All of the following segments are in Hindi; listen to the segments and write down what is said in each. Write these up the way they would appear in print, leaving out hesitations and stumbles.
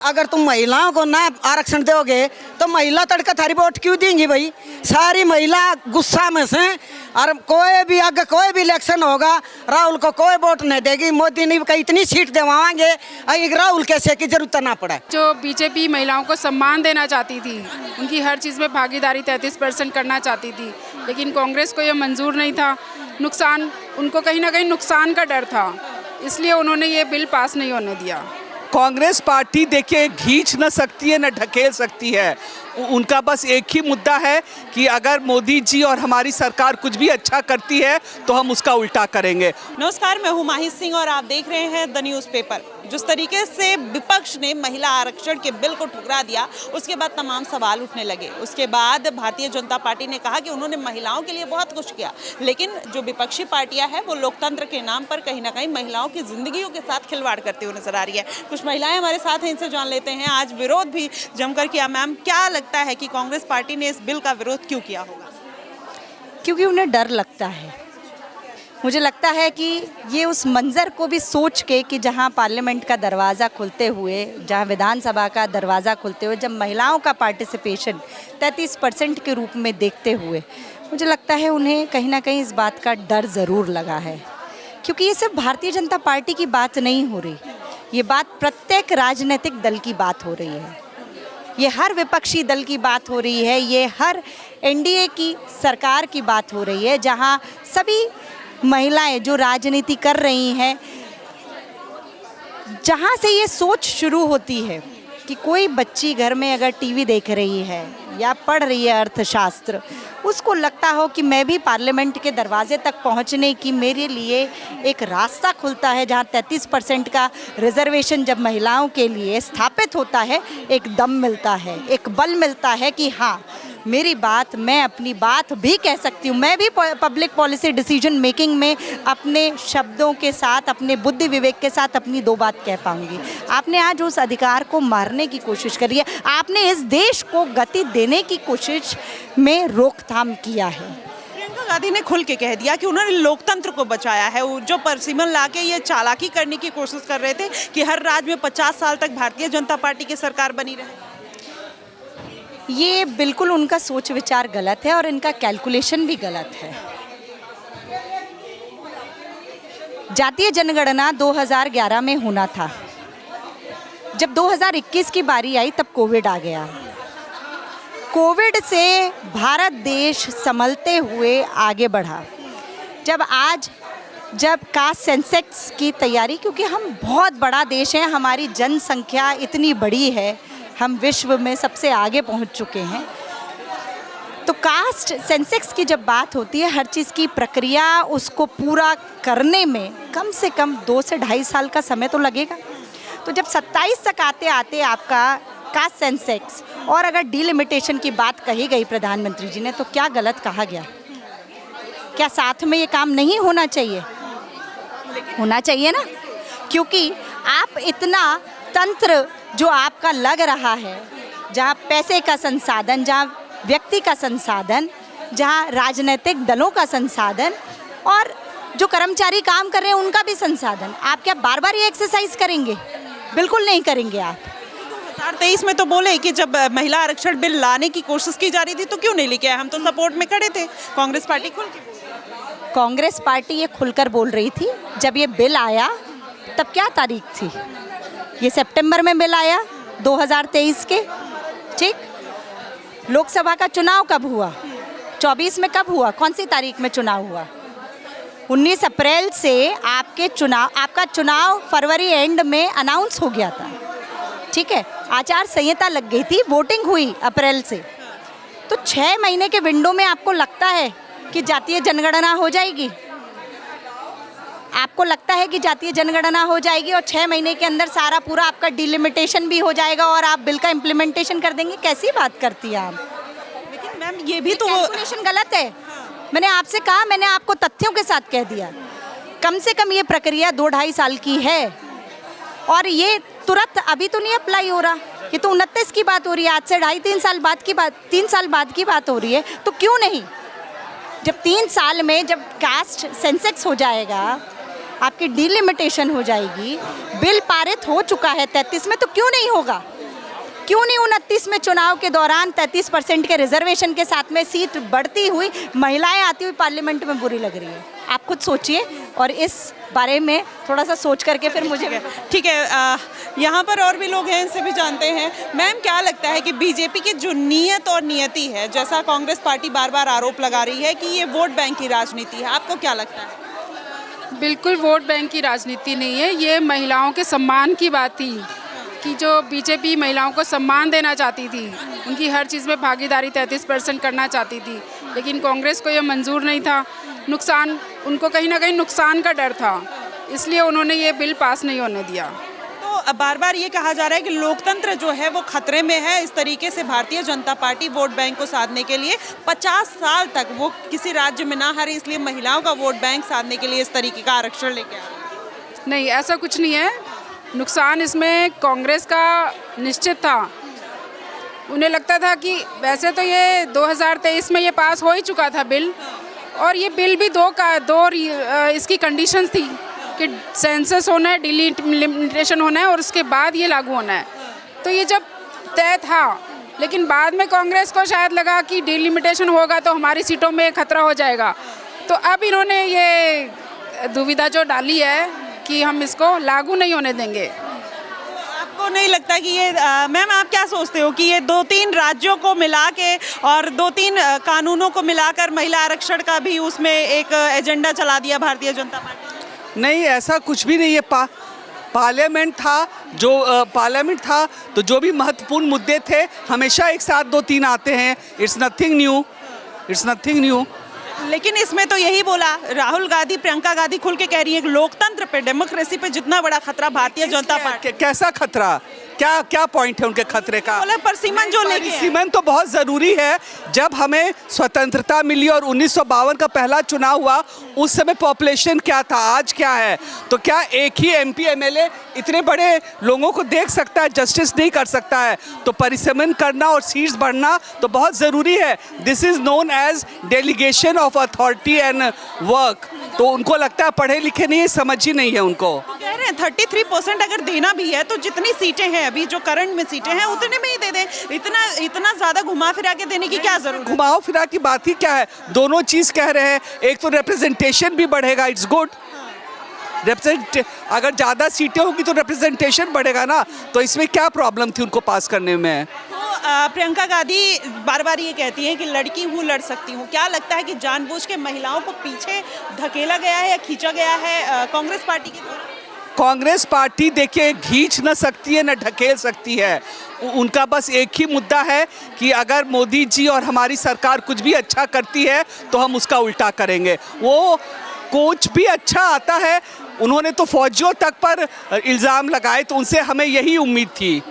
अगर तुम महिलाओं को ना आरक्षण दोगे तो महिला तड़का थारी वोट क्यों देंगी भाई? सारी महिला गुस्सा में से, और कोई भी अगर कोई भी इलेक्शन होगा राहुल को कोई वोट नहीं देगी। मोदी ने कहीं इतनी सीट दिलवाएंगे राहुल कैसे की जरूरत ना पड़े। जो बीजेपी महिलाओं को सम्मान देना चाहती थी, उनकी हर चीज़ में भागीदारी 33% करना चाहती थी, लेकिन कांग्रेस को ये मंजूर नहीं था। नुकसान, उनको कहीं ना कहीं नुकसान का डर था, इसलिए उन्होंने ये बिल पास नहीं होने दिया। कांग्रेस पार्टी देखिए खींच न सकती है न ढकेल सकती है। उनका बस एक ही मुद्दा है कि अगर मोदी जी और हमारी सरकार कुछ भी अच्छा करती है तो हम उसका उल्टा करेंगे। नमस्कार, मैं हूं माही सिंह और आप देख रहे हैं द न्यूज़ पेपर। जिस तरीके से विपक्ष ने महिला आरक्षण के बिल को ठुकरा दिया, उसके बाद तमाम सवाल उठने लगे। उसके बाद भारतीय जनता पार्टी ने कहा कि उन्होंने महिलाओं के लिए बहुत कुछ किया, लेकिन जो विपक्षी पार्टियां हैं वो लोकतंत्र के नाम पर कहीं ना कहीं महिलाओं की जिंदगियों के साथ खिलवाड़ करती हुई नजर आ रही है। कुछ महिलाएं हमारे साथ हैं, इनसे जान लेते हैं। आज विरोध भी जमकर किया। मैम, क्या लगता है कि कांग्रेस पार्टी ने इस बिल का विरोध क्यों किया होगा? क्योंकि उन्हें डर लगता है। मुझे लगता है कि ये उस मंज़र को भी सोच के कि जहाँ पार्लियामेंट का दरवाज़ा खुलते हुए, जहाँ विधानसभा का दरवाज़ा खुलते हुए जब महिलाओं का पार्टिसिपेशन 33% के रूप में देखते हुए, मुझे लगता है उन्हें कहीं ना कहीं इस बात का डर ज़रूर लगा है। क्योंकि ये सिर्फ भारतीय जनता पार्टी की बात नहीं हो रही, ये बात प्रत्येक राजनीतिक दल की बात हो रही है, ये हर विपक्षी दल की बात हो रही है, ये हर एनडीए की सरकार की बात हो रही है, जहाँ सभी महिलाएं जो राजनीति कर रही हैं, जहाँ से ये सोच शुरू होती है कि कोई बच्ची घर में अगर टीवी देख रही है या पढ़ रही है अर्थशास्त्र, उसको लगता हो कि मैं भी पार्लियामेंट के दरवाजे तक पहुंचने की मेरे लिए एक रास्ता खुलता है, जहां 33% का रिजर्वेशन जब महिलाओं के लिए स्थापित होता है, एक दम मिलता है, एक बल मिलता है कि हाँ, मेरी बात, मैं अपनी बात भी कह सकती हूँ। मैं भी पब्लिक पॉलिसी डिसीजन मेकिंग में अपने शब्दों के साथ, अपने बुद्धि विवेक के साथ अपनी दो बात कह पाऊँगी। आपने आज उस अधिकार को मारने की कोशिश करी है, आपने इस देश को गति देने की कोशिश में रोकथाम किया है। प्रियंका गांधी ने खुल के कह दिया कि उन्होंने लोकतंत्र को बचाया है। जो परसिमन लाके ये चालाकी करने की कोशिश कर रहे थे कि हर राज्य में 50 साल तक भारतीय जनता पार्टी की सरकार बनी रहे, ये बिल्कुल उनका सोच विचार गलत है और इनका कैलकुलेशन भी गलत है। जातीय जनगणना 2011 में होना था। जब 2021 की बारी आई तब कोविड आ गया। कोविड से भारत देश संभलते हुए आगे बढ़ा। जब कास्ट सेंसेक्स की तैयारी, क्योंकि हम बहुत बड़ा देश है, हमारी जनसंख्या इतनी बड़ी है, हम विश्व में सबसे आगे पहुंच चुके हैं, तो कास्ट सेंसेक्स की जब बात होती है, हर चीज़ की प्रक्रिया उसको पूरा करने में कम से कम 2 से 2.5 साल का समय तो लगेगा। तो जब 27 तक आते आते आपका कास्ट सेंसेक्स और अगर डिलिमिटेशन की बात कही गई प्रधानमंत्री जी ने, तो क्या गलत कहा गया? क्या साथ में ये काम नहीं होना चाहिए? होना चाहिए ना, क्योंकि आप इतना तंत्र जो आपका लग रहा है, जहाँ पैसे का संसाधन, जहाँ व्यक्ति का संसाधन, जहाँ राजनीतिक दलों का संसाधन और जो कर्मचारी काम कर रहे हैं उनका भी संसाधन, आप क्या बार बार ये एक्सरसाइज करेंगे? बिल्कुल नहीं करेंगे आप। 2023 में तो बोले कि जब महिला आरक्षण बिल लाने की कोशिश की जा रही थी तो क्यों नहीं लेके आए? हम तो सपोर्ट में खड़े थे। कांग्रेस पार्टी कांग्रेस पार्टी ये खुलकर बोल रही थी। जब ये बिल आया तब क्या तारीख थी? ये सितंबर में बिल आया 2023 के, ठीक। लोकसभा का चुनाव कब हुआ? 24 में कब हुआ? कौन सी तारीख में चुनाव हुआ? 19 अप्रैल से आपका चुनाव फरवरी एंड में अनाउंस हो गया था, ठीक है। आचार संहिता लग गई थी, वोटिंग हुई अप्रैल से। तो 6 महीने के विंडो में आपको लगता है कि जातीय जनगणना हो जाएगी? आपको लगता है कि जातीय जनगणना हो जाएगी और 6 महीने के अंदर सारा पूरा आपका डिलिमिटेशन भी हो जाएगा और आप बिल का इम्प्लीमेंटेशन कर देंगे? कैसी बात करती है आप? लेकिन मैम, ये भी तो कैलकुलेशन गलत है। मैंने आपसे कहा, मैंने आपको तथ्यों के साथ कह दिया। कम से कम ये प्रक्रिया 2-2.5 साल की है और ये तुरंत अभी तो नहीं अप्लाई हो रहा। ये तो 29 की बात हो रही है, आज से 2.5-3 साल बाद की बात, 3 साल बाद की बात हो रही है। तो क्यों नहीं? जब 3 साल में जब कास्ट सेंसेक्स हो जाएगा, आपकी डिलिमिटेशन हो जाएगी, बिल पारित हो चुका है 33 में, तो क्यों नहीं होगा? क्यों नहीं 29 में चुनाव के दौरान 33% के रिजर्वेशन के साथ में सीट बढ़ती हुई महिलाएं आती हुई पार्लियामेंट में बुरी लग रही है? आप खुद सोचिए और इस बारे में थोड़ा सा सोच करके फिर मुझे ठीक है, यहाँ पर और भी लोग हैं, इनसे भी जानते हैं। मैम, क्या लगता है कि बीजेपी की जो नीयत और नियति है, जैसा कांग्रेस पार्टी बार बार आरोप लगा रही है कि ये वोट बैंक की राजनीति है, आपको क्या लगता है? बिल्कुल वोट बैंक की राजनीति नहीं है, ये महिलाओं के सम्मान की बात थी कि जो बीजेपी महिलाओं को सम्मान देना चाहती थी, उनकी हर चीज़ में भागीदारी 33% करना चाहती थी, लेकिन कांग्रेस को ये मंजूर नहीं था। नुकसान, उनको कहीं ना कहीं नुकसान का डर था, इसलिए उन्होंने ये बिल पास नहीं होने दिया। तो बार बार ये कहा जा रहा है कि लोकतंत्र जो है वो खतरे में है। इस तरीके से Bharatiya Janata party vote bank को साधने के लिए 50 साल तक वो किसी राज्य में ना हारे, इसलिए महिलाओं का वोट बैंक साधने के लिए इस तरीके का आरक्षण लेके आए। नहीं, ऐसा कुछ नहीं है। नुकसान इसमें कांग्रेस का निश्चित था। उन्हें लगता था कि वैसे तो ये 2023 में ये पास हो ही चुका था बिल, और ये बिल भी दो इसकी कंडीशंस थी कि सेंसस होना है, डिलिमिटेशन होना है और उसके बाद ये लागू होना है। तो ये जब तय था, लेकिन बाद में कांग्रेस को शायद लगा कि डिलिमिटेशन होगा तो हमारी सीटों में खतरा हो जाएगा, तो अब इन्होंने ये दुविधा जो डाली है कि हम इसको लागू नहीं होने देंगे। आपको नहीं लगता कि ये मैम, आप क्या सोचते हो कि ये 2-3 राज्यों को मिला के और 2-3 कानूनों को मिलाकर महिला आरक्षण का भी उसमें एक एजेंडा चला दिया भारतीय जनता पार्टी? नहीं, ऐसा कुछ भी नहीं है। पार्लियामेंट था तो जो भी महत्वपूर्ण मुद्दे थे हमेशा एक साथ 2-3 आते हैं। It's nothing new. लेकिन इसमें तो यही बोला राहुल गांधी, प्रियंका गांधी खुल के कह रही है कि लोकतंत्र पे, डेमोक्रेसी पे जितना बड़ा खतरा भारतीय जनता पार्टी। कैसा खतरा? क्या पॉइंट है उनके खतरे का? बोले परसिमन जो लेके परसिमन तो बहुत ज़रूरी है। जब हमें स्वतंत्रता मिली और 1952 का पहला चुनाव हुआ, उस समय पॉपुलेशन क्या था, आज क्या है? तो क्या एक ही MP MLA इतने बड़े लोगों को देख सकता है, जस्टिस नहीं कर सकता है? तो परिसीमन करना और सीट्स बढ़ना तो बहुत ज़रूरी है। This is known as delegation of authority and work. तो उनको लगता है पढ़े लिखे नहीं है, समझ ही नहीं है उनको। कह रहे हैं 33% अगर देना भी है तो जितनी सीटें हैं अभी जो करंट में सीटें हैं उतने में ही दे दें। इतना ज़्यादा घुमा फिरा के देने की क्या ज़रूरत? घुमाओ फिरा की बात ही क्या है? दोनों चीज़ कह रहे हैं। एक तो रिप्रेजेंटेशन भी बढ़ेगा, इट्स गुड। अगर ज़्यादा सीटें होगी तो रिप्रेजेंटेशन बढ़ेगा ना, तो इसमें क्या प्रॉब्लम थी उनको पास करने में? प्रियंका गांधी बार बार ये कहती हैं कि लड़की हूँ, लड़ सकती हूँ। क्या लगता है कि जानबूझ के महिलाओं को पीछे धकेला गया है या खींचा गया है कांग्रेस पार्टी की तरफ? कांग्रेस पार्टी देखिए खींच न सकती है न ढकेल सकती है। उनका बस एक ही मुद्दा है कि अगर मोदी जी और हमारी सरकार कुछ भी अच्छा करती है तो हम उसका उल्टा करेंगे। वो कुछ भी अच्छा आता है, उन्होंने तो फौजियों तक पर इल्ज़ाम लगाए, तो उनसे हमें यही उम्मीद थी।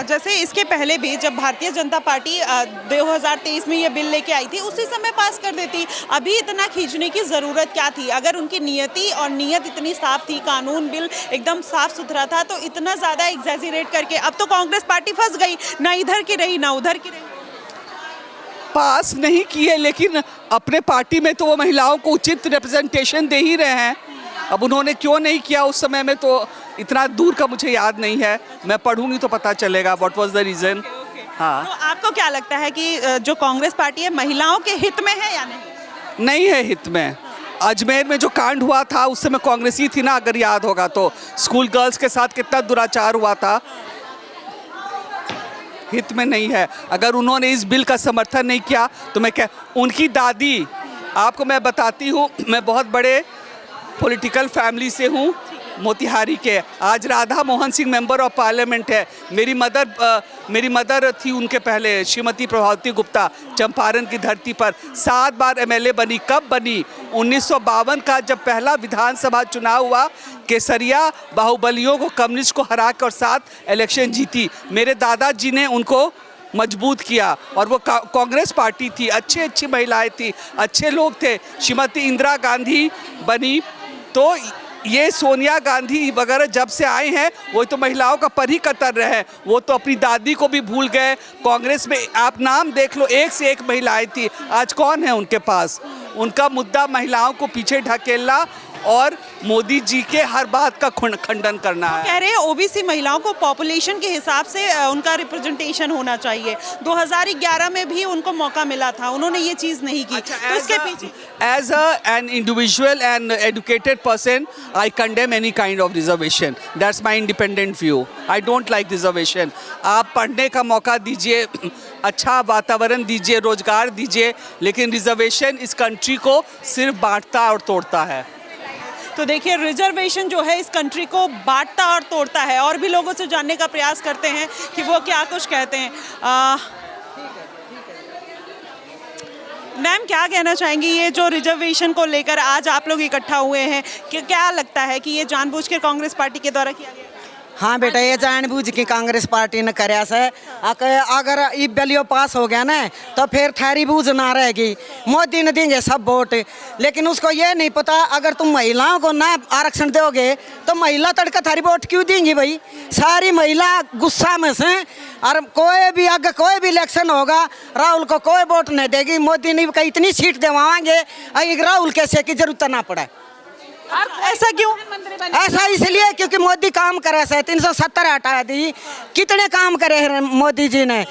जैसे इसके पहले भी जब भारतीय जनता पार्टी 2023 में ये बिल लेके आई थी, उसी समय पास कर देती। अभी इतना खींचने की ज़रूरत क्या थी? अगर उनकी नीयत इतनी साफ थी, कानून बिल एकदम साफ सुथरा था, तो इतना ज़्यादा एग्जैजरेट करके अब तो कांग्रेस पार्टी फंस गई, ना इधर की रही ना उधर की रही। पास नहीं किए, लेकिन अपने पार्टी में तो वो महिलाओं को उचित रिप्रेजेंटेशन दे ही रहे हैं। अब उन्होंने क्यों नहीं किया उस समय में, तो इतना दूर का मुझे याद नहीं है। मैं पढ़ूंगी तो पता चलेगा व्हाट वाज द रीज़न। हाँ, तो आपको क्या लगता है कि जो कांग्रेस पार्टी है महिलाओं के हित में है या नहीं? नहीं है हित में। अजमेर में जो कांड हुआ था उस समय कांग्रेस ही थी ना, अगर याद होगा तो। स्कूल गर्ल्स के साथ कितना दुराचार हुआ था। हित में नहीं है। अगर उन्होंने इस बिल का समर्थन नहीं किया तो मैं उनकी दादी, आपको मैं बताती हूँ, मैं बहुत बड़े पॉलिटिकल फैमिली से हूँ, मोतिहारी के। आज Radha Mohan Singh member of parliament है। मेरी मदर थी उनके पहले, श्रीमती प्रभावती गुप्ता, चंपारण की धरती पर 7 बार MLA बनी। कब बनी? 1952 का जब पहला विधानसभा चुनाव हुआ, केसरिया बाहुबलियों को, कम्युनिस्ट को हरा कर 7 इलेक्शन जीती। मेरे दादाजी ने उनको मजबूत किया और वो कांग्रेस पार्टी थी। अच्छी महिलाएं थी, अच्छे लोग थे। श्रीमती इंदिरा गांधी बनी, तो ये सोनिया गांधी वगैरह जब से आए हैं वो तो महिलाओं का पर ही कतर रहे हैं। वो तो अपनी दादी को भी भूल गए। कांग्रेस में आप नाम देख लो, एक से एक महिलाएं थी। आज कौन है उनके पास? उनका मुद्दा महिलाओं को पीछे ढकेलना और मोदी जी के हर बात का खंडन करना है। कह रहे हैं ओबीसी महिलाओं को पॉपुलेशन के हिसाब से उनका रिप्रेजेंटेशन होना चाहिए। 2011 में भी उनको मौका मिला था, उन्होंने ये चीज़ नहीं की। तो इसके पीछे As an individual and educated person, I condemn any kind of reservation. That's my independent view. I don't like reservation. आप पढ़ने का मौका दीजिए, अच्छा वातावरण दीजिए, रोजगार दीजिए, लेकिन रिजर्वेशन इस कंट्री को सिर्फ बांटता और तोड़ता है। तो देखिए, रिजर्वेशन जो है इस कंट्री को बांटता और तोड़ता है। और भी लोगों से जानने का प्रयास करते हैं कि वो क्या कुछ कहते हैं। मैम, क्या कहना चाहेंगी ये जो रिजर्वेशन को लेकर आज आप लोग इकट्ठा हुए हैं, कि क्या लगता है कि ये जानबूझ के कांग्रेस पार्टी के द्वारा किया गया? हाँ बेटा, ये जानबूझ के कांग्रेस पार्टी ने कराया से। अगर ये बिलियो पास हो गया ना तो फिर थारी बूझ ना रहेगी। मोदी ने देंगे सब वोट, लेकिन उसको ये नहीं पता अगर तुम महिलाओं को ना आरक्षण दोगे तो महिला तड़का थारी वोट क्यों देंगी भाई। सारी महिला गुस्सा में से, और कोई भी इलेक्शन होगा राहुल को कोई वोट नहीं देगी। मोदी ने कहीं इतनी सीट दिलवाएंगे राहुल कैसे की जरूरत ना पड़े। ऐसा क्यों? ऐसा इसलिए क्योंकि मोदी काम करे से 370 हटा दी। कितने काम करे हैं मोदी जी ने,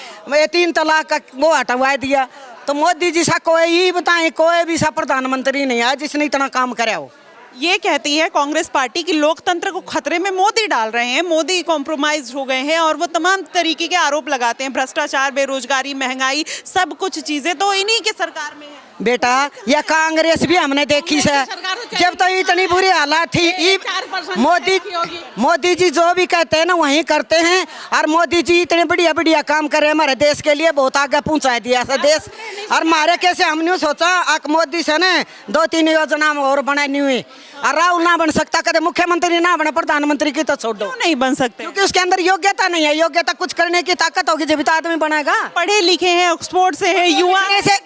3 तलाक का वो हटवा दिया। तो मोदी जी सा कोई ही बताएं, कोई भी सा प्रधानमंत्री नहीं है जिसने इतना काम करे हो। ये कहती है कांग्रेस पार्टी कि लोकतंत्र को खतरे में मोदी डाल रहे हैं, मोदी कॉम्प्रोमाइज हो गए हैं, और वो तमाम तरीके के आरोप लगाते हैं। भ्रष्टाचार, बेरोजगारी, महंगाई, सब कुछ चीजें तो इन्हीं के सरकार में है। बेटा, यह कांग्रेस भी हमने देखी से, जब तो इतनी बुरी हालत थी। मोदी जी जो भी कहते हैं ना वही करते हैं, और मोदी जी इतने बढ़िया बढ़िया काम करे हमारे देश के लिए, बहुत आगे पहुंचा दिया ऐसा देश। और हमारे कैसे हमने सोचा मोदी से ने 2-3 योजना और बनानी हुई, और राहुल ना बन सकता, कदे मुख्यमंत्री ना बने, प्रधानमंत्री की तो छोड़ दो। नहीं बन सकते क्योंकि उसके अंदर योग्यता नहीं है। योग्यता कुछ करने की ताकत होगी जब तो आदमी बनेगा। पढ़े लिखे हैं, ऑक्सफोर्ड से है, युवा से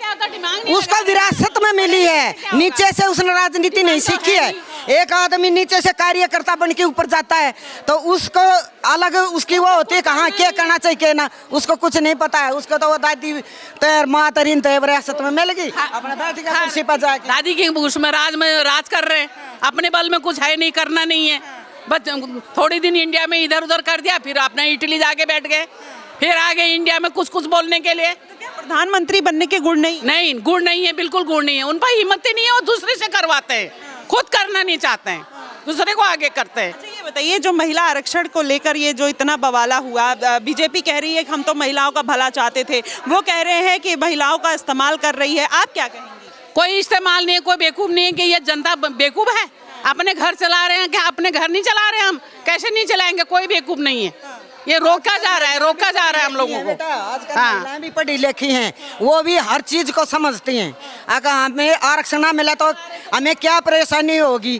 उसको विरासत में मिली है, नीचे से उसने राजनीति नहीं सीखी है। एक आदमी नीचे से कार्यकर्ता बन के ऊपर जाता है तो उसको अलग उसकी वो होती है कहाँ क्या करना चाहिए क्या ना, उसको कुछ नहीं पता है। उसको तो वो दादी तैर माँ तरीन तैर विरासत में मिल गई, अपने दादी का कुर्सी पर जाके दादी के उसमें राज कर रहे हैं, अपने बल में कुछ है नहीं, करना नहीं है। बस थोड़ी दिन इंडिया में इधर उधर कर दिया, फिर अपने इटली जाके बैठ गए, फिर आ गए इंडिया में कुछ कुछ बोलने के लिए। प्रधानमंत्री बनने के गुण नहीं गुण नहीं है, बिल्कुल गुण नहीं है। उन पर हिम्मत ही नहीं है, वो दूसरे से करवाते हैं, खुद करना नहीं चाहते हैं, दूसरे को आगे करते हैं। अच्छा, ये बताइए, जो महिला आरक्षण को लेकर ये जो इतना बवाला हुआ, बीजेपी कह रही है कि हम तो महिलाओं का भला चाहते थे, वो कह रहे हैं कि महिलाओं का इस्तेमाल कर रही है, आप क्या कहेंगे? कोई इस्तेमाल नहीं है, कोई बेवकूफ़ नहीं है कि ये जनता बेवकूफ़ है। अपने घर चला रहे हैं, क्या अपने घर नहीं चला रहे हम? कैसे नहीं चलाएंगे? कोई बेवकूफ़ नहीं है, ये रोका जा रहा है हम लोगों को। आजकल महिलाएं भी पढ़ी लिखी हैं, वो भी हर चीज को समझती हैं। अगर हमें आरक्षण ना मिला तो हमें क्या परेशानी होगी।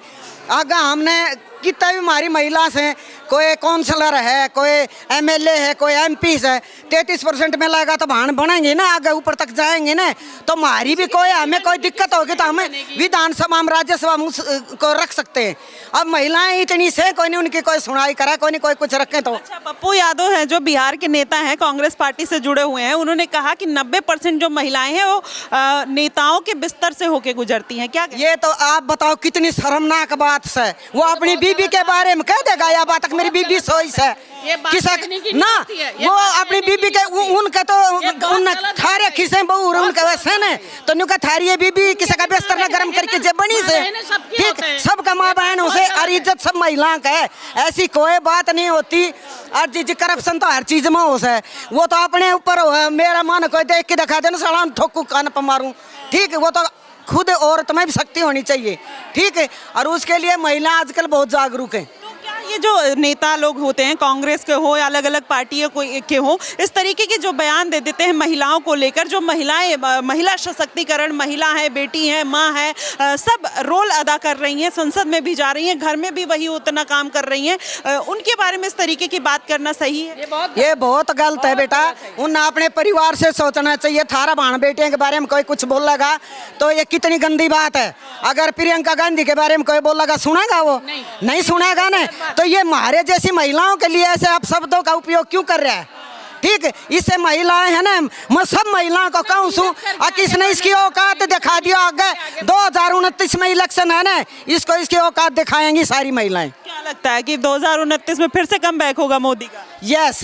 अगर हमने कितना भी हमारी महिला से, कोई काउंसलर है, कोई एमएलए है, कोई एमपी है, 33% में लगा तो भाण बनेंगे ना, आगे ऊपर तक जाएंगे ना। तो हमारी भी कोई हमें कोई दिक्कत होगी तो हमें विधानसभा में राज्यसभा में को रख सकते हैं। अब महिलाएं इतनी से कोई नहीं उनकी कोई सुनाई करा, कोई नहीं कोई कुछ रखे। तो अच्छा, पप्पू यादव हैं जो बिहार के नेता हैं, कांग्रेस पार्टी से जुड़े हुए हैं, उन्होंने कहा कि 90% जो महिलाएं हैं वो नेताओं के बिस्तर से होके गुजरती हैं। क्या ये तो आप बताओ कितनी शर्मनाक बात है। वो अपनी बीबी के बारे में कह देगा या बात मेरी बीबी सोई है किसा ना, वो अपनी बीबी के उनका तो उन थारे खिसे बहु उनका वैसे ने तो नुका थारी बीबी किसी का बिस्तर न गर्म करके जब बनी से, ठीक, सबका माँ बहनों से और इज्जत सब महिला का है, ऐसी कोई बात नहीं होती। और जी करप्शन तो हर चीज में हो है, वो तो अपने ऊपर हो। मेरा मन कोई देख के दिखा देना सलाम ठोकू कान पर मारूं, ठीक है, वो तो खुद औरत में भी शक्ति होनी चाहिए, ठीक है। और उसके लिए महिला आजकल बहुत जागरूक है। ये जो नेता लोग होते हैं, कांग्रेस के हो या अलग अलग पार्टियों के हो, इस तरीके के जो बयान दे देते हैं महिलाओं को लेकर, जो महिलाएं, महिला सशक्तिकरण, महिला है, बेटी है, माँ है, सब रोल अदा कर रही हैं, संसद में भी जा रही हैं, घर में भी वही उतना काम कर रही हैं, उनके बारे में इस तरीके की बात करना सही है? ये बहुत गलत है बेटा। उन अपने परिवार से सोचना चाहिए। थारा भाण बेटियों के बारे में कोई कुछ बोलेगा तो ये कितनी गंदी बात है। अगर प्रियंका गांधी के बारे में कोई बोलेगा सुनेगा? वो नहीं सुनेगा ना। तो ये हमारे जैसी महिलाओं के लिए ऐसे आप शब्दों का उपयोग क्यों कर रहे हैं? ठीक है, इससे महिलाएं है ना, मैं सब महिलाओं को कहूँ सू किसने इसकी औकात दिखा दिया। आगे 2029 में इलेक्शन है ना, इसको इसकी औकात दिखाएंगी सारी महिलाएं। क्या लगता है कि 2029 में फिर से कमबैक होगा मोदी का? यस,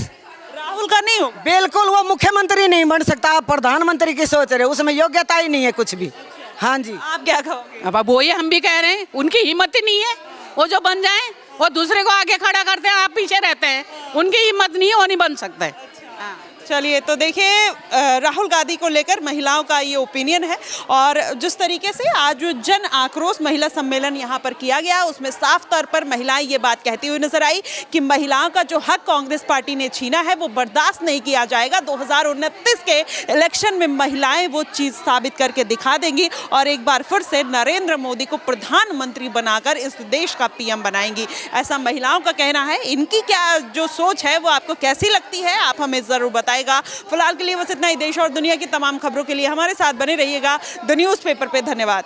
राहुल का नहीं होगा? बिल्कुल, वो मुख्यमंत्री नहीं बन सकता। आप प्रधानमंत्री की सोच रहे हो, उसमें योग्यता ही नहीं है कुछ भी। हाँ जी, आप क्या कहोगे? अब वही हम भी कह रहे हैं, उनकी हिम्मत ही नहीं है। वो जो बन जाए वो दूसरे को आगे खड़ा करते हैं, आप पीछे रहते हैं। उनकी हिम्मत नहीं है, वो नहीं बन सकता है। चलिए, तो देखिए राहुल गांधी को लेकर महिलाओं का ये ओपिनियन है। और जिस तरीके से आज जो जन आक्रोश महिला सम्मेलन यहाँ पर किया गया, उसमें साफ तौर पर महिलाएं ये बात कहती हुई नजर आई कि महिलाओं का जो हक कांग्रेस पार्टी ने छीना है वो बर्दाश्त नहीं किया जाएगा। 2029 के इलेक्शन में महिलाएं वो चीज़ साबित करके दिखा देंगी और एक बार फिर से नरेंद्र मोदी को प्रधानमंत्री बनाकर इस देश का पीएम बनाएंगी, ऐसा महिलाओं का कहना है। इनकी क्या जो सोच है वो आपको कैसी लगती है, आप हमें ज़रूर बताइएगा। फिलहाल के लिए बस इतना ही। देश और दुनिया की तमाम खबरों के लिए हमारे साथ बने रहिएगा द न्यूज़पेपर पे। धन्यवाद।